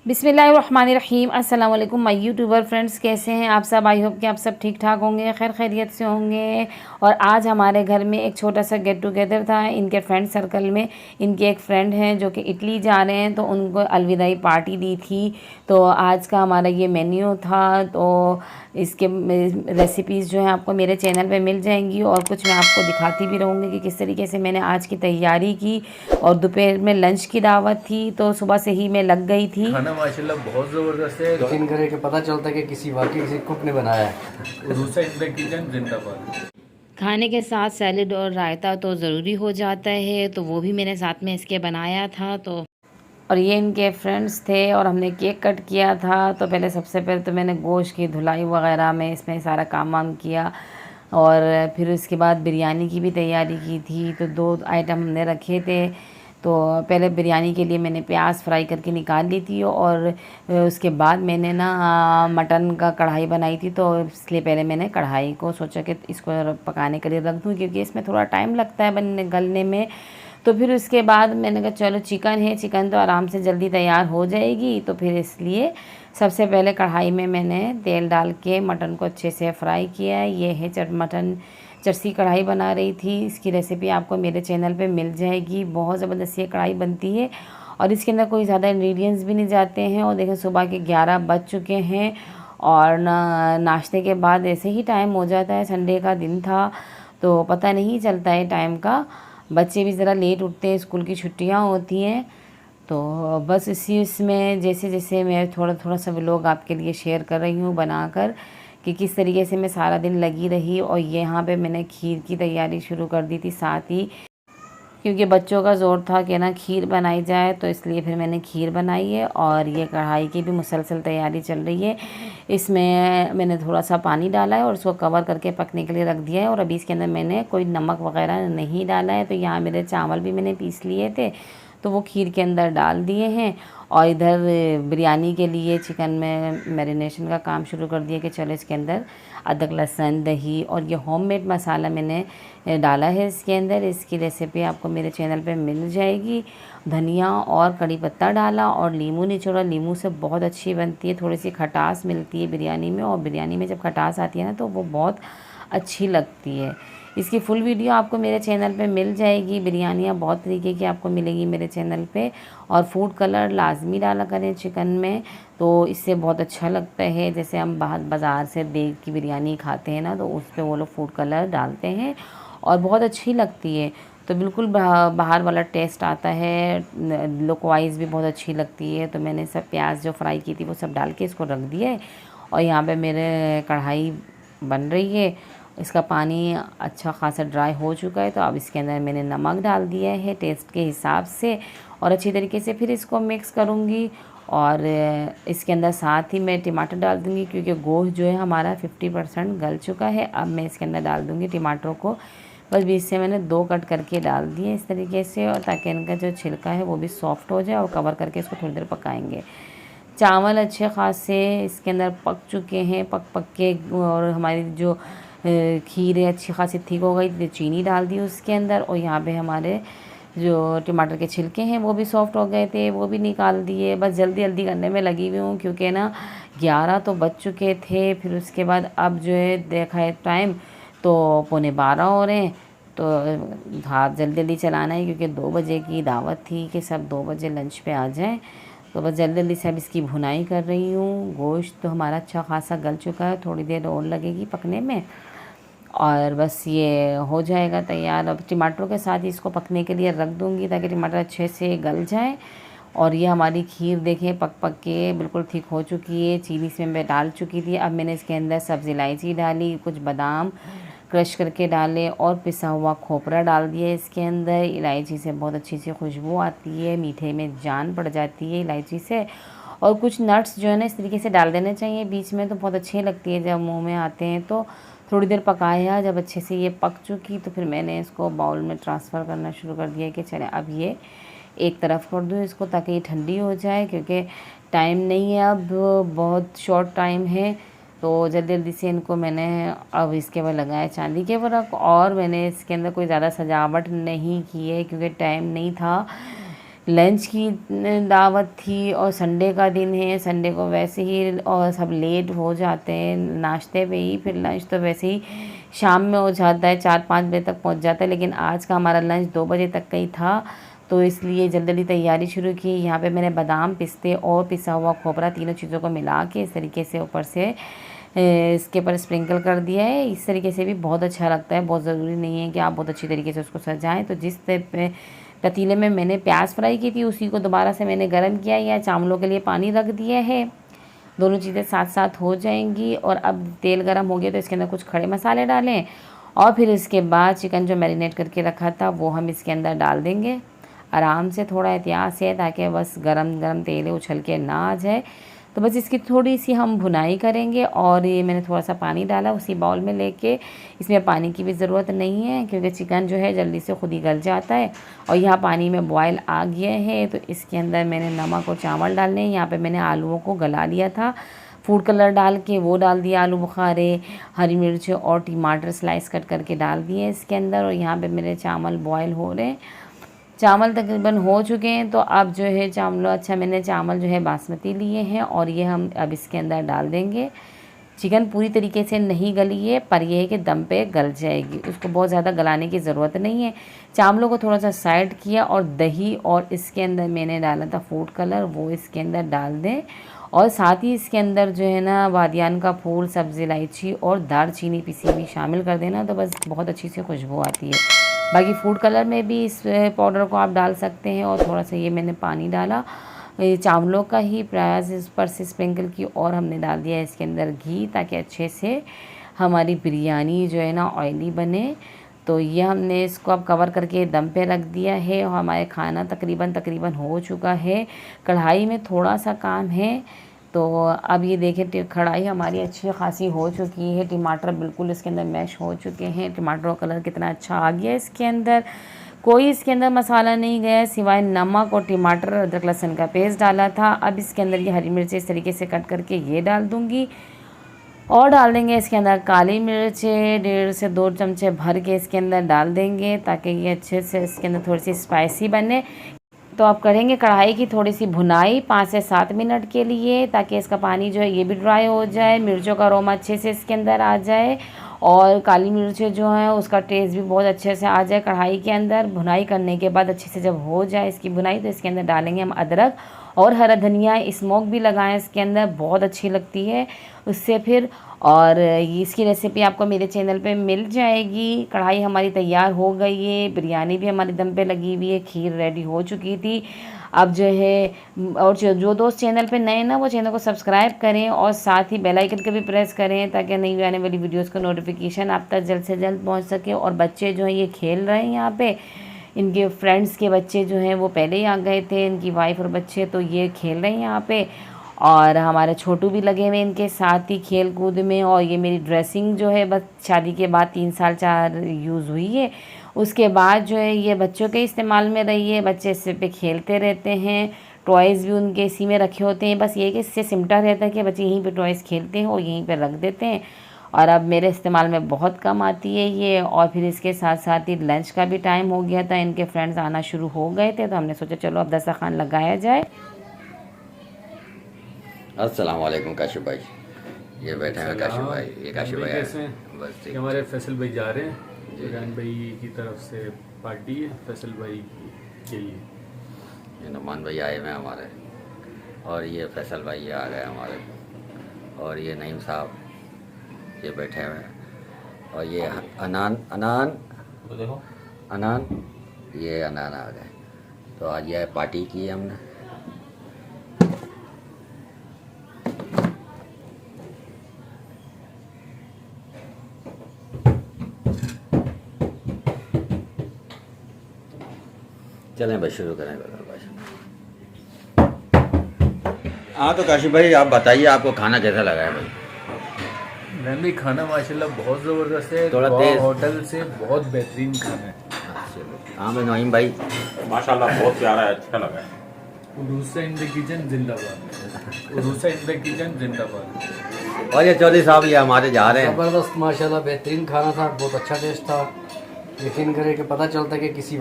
बिस्मिल्लाहिर्रहमानिर्रहीम। अस्सलाम वालेकुम माय यूट्यूबर फ्रेंड्स, कैसे हैं आप सब। आई होप कि आप सब ठीक ठाक होंगे, खैर खैरियत से होंगे। और आज हमारे घर में एक छोटा सा गेट टुगेदर था इनके फ्रेंड सर्कल में। इनके एक फ्रेंड हैं जो कि इटली जा रहे हैं, तो उनको अलविदाई पार्टी दी थी। तो आज का हमारा ये मेन्यू था। तो इसके रेसिपीज़ जो हैं आपको मेरे चैनल पे मिल जाएंगी, और कुछ मैं आपको दिखाती भी रहूँगी कि किस तरीके से मैंने आज की तैयारी की। और दोपहर में लंच की दावत थी, तो सुबह से ही मैं लग गई थी। खाना माशाल्लाह बहुत ज़बरदस्त है। यकीन करें कि पता चलता है कि किसी कुक ने बनाया है। रूसा इन द किचन जिंदाबाद। खाने के साथ सैलेड और रायता तो ज़रूरी हो जाता है, तो वो भी मैंने साथ में इसके बनाया था। तो और ये इनके फ्रेंड्स थे और हमने केक कट किया था। तो पहले सबसे पहले तो मैंने गोश्त की धुलाई वगैरह में इसमें सारा काम वाम किया, और फिर उसके बाद बिरयानी की भी तैयारी की थी। तो 2 आइटम हमने रखे थे। तो पहले बिरयानी के लिए मैंने प्याज फ्राई करके निकाल ली थी, और उसके बाद मैंने ना मटन का कढ़ाई बनाई थी। तो इसलिए पहले मैंने कढ़ाई को सोचा कि इसको पकाने के लिए रख दूँ, क्योंकि इसमें थोड़ा टाइम लगता है बनने गलने में। तो फिर उसके बाद मैंने कहा चलो चिकन है, चिकन तो आराम से जल्दी तैयार हो जाएगी। तो फिर इसलिए सबसे पहले कढ़ाई में मैंने तेल डाल के मटन को अच्छे से फ्राई किया। ये है मटन चरसी कढ़ाई बना रही थी। इसकी रेसिपी आपको मेरे चैनल पे मिल जाएगी। बहुत ज़बरदस्त ये कढ़ाई बनती है, और इसके अंदर कोई ज़्यादा इंग्रेडिएंट्स भी नहीं जाते हैं। और देखें सुबह के 11 बज चुके हैं, और नाश्ते के बाद ऐसे ही टाइम हो जाता है। संडे का दिन था तो पता नहीं चलता है टाइम का। बच्चे भी ज़रा लेट उठते हैं, स्कूल की छुट्टियां होती हैं। तो बस इसी उसमें जैसे जैसे मैं थोड़ा थोड़ा सा व्लॉग आपके लिए शेयर कर रही हूँ बनाकर, कि किस तरीके से मैं सारा दिन लगी रही। और यहाँ पे मैंने खीर की तैयारी शुरू कर दी थी साथ ही, क्योंकि बच्चों का ज़ोर था कि ना खीर बनाई जाए। तो इसलिए फिर मैंने खीर बनाई है। और ये कढ़ाई की भी मुसलसल तैयारी चल रही है। इसमें मैंने थोड़ा सा पानी डाला है और उसको कवर करके पकने के लिए रख दिया है। और अभी इसके अंदर मैंने कोई नमक वगैरह नहीं डाला है। तो यहाँ मेरे चावल भी मैंने पीस लिए थे, तो वो खीर के अंदर डाल दिए हैं। और इधर बिरयानी के लिए चिकन में मैरिनेशन का काम शुरू कर दिया, कि चलो इसके अंदर अदरक लहसुन दही और ये होममेड मसाला मैंने डाला है इसके अंदर। इसकी रेसिपी आपको मेरे चैनल पे मिल जाएगी। धनिया और कड़ी पत्ता डाला और नींबू निचोड़ा। नींबू से बहुत अच्छी बनती है, थोड़ी सी खटास मिलती है बिरयानी में। और बिरयानी में जब खटास आती है ना, तो वो बहुत अच्छी लगती है। इसकी फुल वीडियो आपको मेरे चैनल पे मिल जाएगी। बिरयानियाँ बहुत तरीके की आपको मिलेगी मेरे चैनल पे। और फूड कलर लाजमी डाला करें चिकन में, तो इससे बहुत अच्छा लगता है। जैसे हम बाहर बाज़ार से देख की बिरयानी खाते हैं ना, तो उस पर वो लोग फूड कलर डालते हैं और बहुत अच्छी लगती है। तो बिल्कुल बाहर वाला टेस्ट आता है, लुक वाइज भी बहुत अच्छी लगती है। तो मैंने सब प्याज जो फ्राई की थी वो सब डाल के इसको रख दिया है। और यहाँ पे मेरे कढ़ाई बन रही है। इसका पानी अच्छा खासा ड्राई हो चुका है। तो अब इसके अंदर मैंने नमक डाल दिया है टेस्ट के हिसाब से, और अच्छी तरीके से फिर इसको मिक्स करूँगी। और इसके अंदर साथ ही मैं टमाटर डाल दूँगी, क्योंकि गोश्त जो है हमारा 50% गल चुका है। अब मैं इसके अंदर डाल दूँगी टमाटरों को। बस बीच से मैंने 2 कट करके डाल दिए इस तरीके से, और ताकि इनका जो छिलका है वो भी सॉफ्ट हो जाए। और कवर करके इसको थोड़ी देर पकाएंगे। चावल अच्छे खासे इसके अंदर पक चुके हैं, पक के। और हमारी जो खीर है अच्छी खासी थिक हो गई, तो चीनी डाल दी उसके अंदर। और यहाँ पे हमारे जो टमाटर के छिलके हैं वो भी सॉफ्ट हो गए थे, वो भी निकाल दिए। बस जल्दी जल्दी करने में लगी हुई हूँ, क्योंकि ना 11 तो बज चुके थे। फिर उसके बाद अब जो है देखा है टाइम, तो 11:15 हो रहे हैं। तो हाथ जल्दी जल्दी चलाना है, क्योंकि 2 बजे की दावत थी कि सब 2 बजे लंच पे आ जाएं। तो बस जल्दी जल्दी से अब इसकी भुनाई कर रही हूँ। गोश्त तो हमारा अच्छा खासा गल चुका है, थोड़ी देर और लगेगी पकने में, और बस ये हो जाएगा तैयार। अब टमाटरों के साथ ही इसको पकने के लिए रख दूँगी, ताकि टमाटर अच्छे से गल जाए। और ये हमारी खीर देखें पक के बिल्कुल ठीक हो चुकी है। चीनी इसमें मैं डाल चुकी थी। अब मैंने इसके अंदर सब्ज़ी इलायची डाली, कुछ बादाम क्रश करके डाले, और पिसा हुआ खोपरा डाल दिया इसके अंदर। इलायची से बहुत अच्छी सी खुशबू आती है, मीठे में जान पड़ जाती है इलायची से। और कुछ नट्स जो है ना इस तरीके से डाल देने चाहिए बीच में, तो बहुत अच्छी लगती है जब मुंह में आते हैं। तो थोड़ी देर पकाया, जब अच्छे से ये पक चुकी, तो फिर मैंने इसको बाउल में ट्रांसफ़र करना शुरू कर दिया, कि चले अब ये एक तरफ कर दूँ इसको, ताकि ये ठंडी हो जाए। क्योंकि टाइम नहीं है, अब बहुत शॉर्ट टाइम है। तो जल्दी जल्दी से इनको मैंने अब इसके बाद लगाया चांदी के वर्क। और मैंने इसके अंदर कोई ज़्यादा सजावट नहीं की है, क्योंकि टाइम नहीं था। लंच की दावत थी और संडे का दिन है, संडे को वैसे ही और सब लेट हो जाते हैं नाश्ते पे ही, फिर लंच तो वैसे ही शाम में हो जाता है, 4-5 बजे तक पहुंच जाता है। लेकिन आज का हमारा लंच 2 बजे तक का ही था, तो इसलिए जल्दी जल्दी तैयारी शुरू की। यहाँ पे मैंने बादाम, पिस्ते और पिसा हुआ खोपरा तीनों चीज़ों को मिला के इस तरीके से ऊपर से इसके ऊपर स्प्रिंकल कर दिया है। इस तरीके से भी बहुत अच्छा लगता है, बहुत ज़रूरी नहीं है कि आप बहुत अच्छी तरीके से उसको सजाएं। तो जिस पतीले में मैंने प्याज फ्राई की थी उसी को दोबारा से मैंने गर्म किया, या चावलों के लिए पानी रख दिया है। दोनों चीज़ें साथ साथ हो जाएंगी। और अब तेल गर्म हो गया तो इसके अंदर कुछ खड़े मसाले डालें और फिर इसके बाद चिकन जो मैरिनेट करके रखा था वो हम इसके अंदर डाल देंगे। आराम से, थोड़ा एहतियात से, ताकि बस गरम गरम तेल उछल के ना आ जाए। तो बस इसकी थोड़ी सी हम भुनाई करेंगे। और ये मैंने थोड़ा सा पानी डाला उसी बाउल में लेके, इसमें पानी की भी ज़रूरत नहीं है क्योंकि चिकन जो है जल्दी से खुद ही गल जाता है। और यहाँ पानी में बॉयल आ गया है तो इसके अंदर मैंने नमक और चावल डालने हैं। यहाँ पे मैंने आलूओं को गला लिया था फूड कलर डाल के, वो डाल दिया, आलू बुखारे, हरी मिर्च और टमाटर स्लाइस कट करके डाल दिए इसके अंदर। और यहाँ पे मेरे चावल बॉयल हो रहे हैं, चावल तकरीबन हो चुके हैं। तो अब जो है मैंने चावल जो है बासमती लिए हैं और ये हम अब इसके अंदर डाल देंगे। चिकन पूरी तरीके से नहीं गली है, पर यह है कि दम पे गल जाएगी, उसको बहुत ज़्यादा गलाने की ज़रूरत नहीं है। चावलों को थोड़ा सा साइड किया और दही और इसके अंदर मैंने डाला था फूड कलर, वो इसके अंदर डाल दें। और साथ ही इसके अंदर जो है ना बादियान का फूल, सब्ज़ी इलायची और दालचीनी पिसी हुई शामिल कर देना, तो बस बहुत अच्छी सी खुशबू आती है। बाकी फूड कलर में भी इस पाउडर को आप डाल सकते हैं। और थोड़ा सा ये मैंने पानी डाला चावलों का ही, प्याज इस पर से स्प्रिंकल की, और हमने डाल दिया इसके अंदर घी, ताकि अच्छे से हमारी बिरयानी जो है ना ऑयली बने। तो ये हमने इसको अब कवर करके दम पे रख दिया है और हमारे खाना तकरीबन हो चुका है। कढ़ाई में थोड़ा सा काम है। तो अब ये देखें कढ़ाई हमारी अच्छी खासी हो चुकी है, टमाटर बिल्कुल इसके अंदर मैश हो चुके हैं, टमाटर का कलर कितना अच्छा आ गया इसके अंदर। कोई इसके अंदर मसाला नहीं गया सिवाय नमक और टमाटर, अदरक लहसुन का पेस्ट डाला था। अब इसके अंदर ये हरी मिर्च इस तरीके से कट करके ये डाल दूँगी और डाल देंगे इसके अंदर काली मिर्च 1.5 से 2 चमचे भर के इसके अंदर डाल देंगे, ताकि ये अच्छे से इसके अंदर थोड़ी सी स्पाइसी बने। तो आप करेंगे कढ़ाई की थोड़ी सी भुनाई 5 से 7 मिनट के लिए, ताकि इसका पानी जो है ये भी ड्राई हो जाए, मिर्चों का अरोमा अच्छे से इसके अंदर आ जाए और काली मिर्च जो है उसका टेस्ट भी बहुत अच्छे से आ जाए कढ़ाई के अंदर। भुनाई करने के बाद अच्छे से जब हो जाए इसकी भुनाई, तो इसके अंदर डालेंगे हम अदरक और हरा धनिया, स्मोक भी लगाएं इसके अंदर, बहुत अच्छी लगती है उससे फिर। और इसकी रेसिपी आपको मेरे चैनल पे मिल जाएगी। कढ़ाई हमारी तैयार हो गई है, बिरयानी भी हमारी दम पे लगी हुई है, खीर रेडी हो चुकी थी। अब जो है और जो दोस्त चैनल पे नए ना वो चैनल को सब्सक्राइब करें और साथ ही बेल आइकन को भी प्रेस करें, ताकि नई आने वाली वीडियोस का नोटिफिकेशन आप तक जल्द से जल्द पहुंच सके। और बच्चे जो हैं ये खेल रहे हैं यहाँ पे, इनके फ्रेंड्स के बच्चे जो हैं वो पहले ही आ गए थे, इनकी वाइफ और बच्चे, तो ये खेल रहे हैं यहाँ पे। और हमारे छोटू भी लगे हुए इनके साथ ही खेल कूद में। और ये मेरी ड्रेसिंग जो है बस शादी के बाद 3 साल 4 यूज़ हुई है, उसके बाद जो है ये बच्चों के इस्तेमाल में रही है। बच्चे इससे पे खेलते रहते हैं, टॉयज़ भी उनके इसी में रखे होते हैं। बस ये कि इससे सिमटा रहता है कि बच्चे यहीं पे टॉयज़ खेलते हैं और यहीं पे रख देते हैं। और अब मेरे इस्तेमाल में बहुत कम आती है ये। और फिर इसके साथ साथ ही लंच का भी टाइम हो गया था, इनके फ्रेंड्स आना शुरू हो गए थे, तो हमने सोचा चलो अब दस्तरखान लगाया जाए। अस्सलाम वालेकुम काशिफ भाई, ये बैठे हैं काशिफ भाई, ये काशिफ भाई बस ठीक। हमारे फैसल भाई जा रहे हैं, ईरान भाई की तरफ से पार्टी है फैसल भाई के लिए। ये नुमान भाई आए हुए हैं हमारे, और ये फैसल भाई आ गए हमारे, और ये नईम साहब ये बैठे हुए हैं, और ये अनान देखो अनान, ये अनान आ गए। तो आज यह पार्टी की है हमने। चलें भाई शुरू करें भाई। हाँ तो काशिफ भाई आप बताइए, आपको खाना कैसा लगा है भाई? मैम भाई खाना माशाल्लाह बहुत ज़बरदस्त है, थोड़ा तेज होटल से बहुत बेहतरीन खाना है। हाँ मैं नईम भाई माशाल्लाह बहुत प्यारा है, अच्छा लगा है। उरूसा इन द किचन जिंदाबाद, उरूसा इन द किचन जिंदाबाद। और ये चौधरी साहब ये हमारे जा रहे हैं। ज़बरदस्त माशाल्लाह बेहतरीन खाना था, बहुत अच्छा टेस्ट था। यकीन करें कि पता चलता कि किसी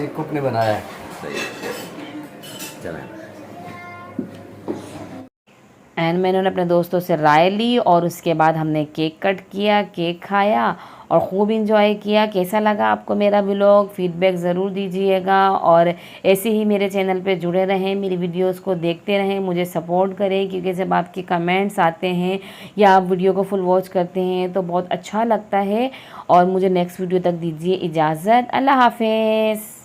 कुक ने बनाया है। चलें। एंड मैंने अपने दोस्तों से राय ली और उसके बाद हमने केक कट किया, केक खाया और ख़ूब इंजॉय किया। कैसा लगा आपको मेरा व्लॉग, फीडबैक ज़रूर दीजिएगा और ऐसे ही मेरे चैनल पे जुड़े रहें, मेरी वीडियोस को देखते रहें, मुझे सपोर्ट करें, क्योंकि जब आपके कमेंट्स आते हैं या आप वीडियो को फुल वॉच करते हैं तो बहुत अच्छा लगता है। और मुझे नेक्स्ट वीडियो तक दीजिए इजाज़त। अल्लाह हाफ़िज़।